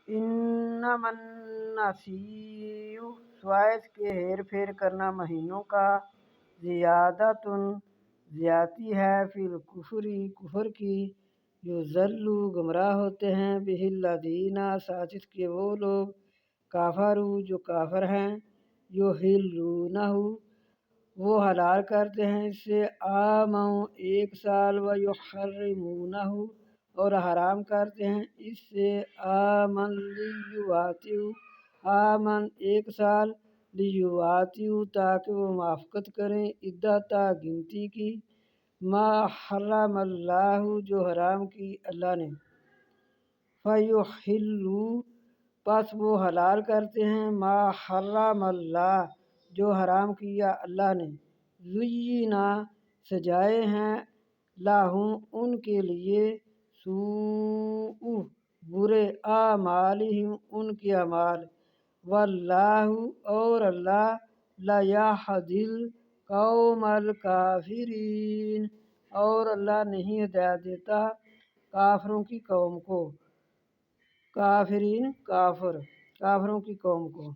इन्नमा नसीउ स्वाइस के हेर फेर करना महीनों का ज़ियादतुन ज्यादती है फिल कुफरी कुफर की युज़ल्लु गुमराह होते हैं बिहिल्लदीना साजिद के वो लोग काफरू जो काफर हैं युहिल्लूनहु वो हलाल करते हैं इससे आमऊ 1 साल व युहर्रिमूनहु और हराम करते हैं इससे आमन लियुवातियु आमन 1 साल लियुवातियु ताकि वो मुआफ़क़त करें इद्दता गिनती की मा हर्रमल्लाहु जो हराम की अल्लाह ने फयुहिल्लु बस वो हलाल करते हैं मा हर्रमल्लाह जो हराम किया अल्लाह ने ज़ुय्यिना सजाए हैं लाहुम उनके लिए सूउ बुरे आमालिहिम उनके अमाल वल्लाहु और अल्लाह ला यहदिल कौमल काफिरीन और अल्लाह नहीं हिदायत देता काफिरों की कौम को काफिरीन काफिरों की कौम को।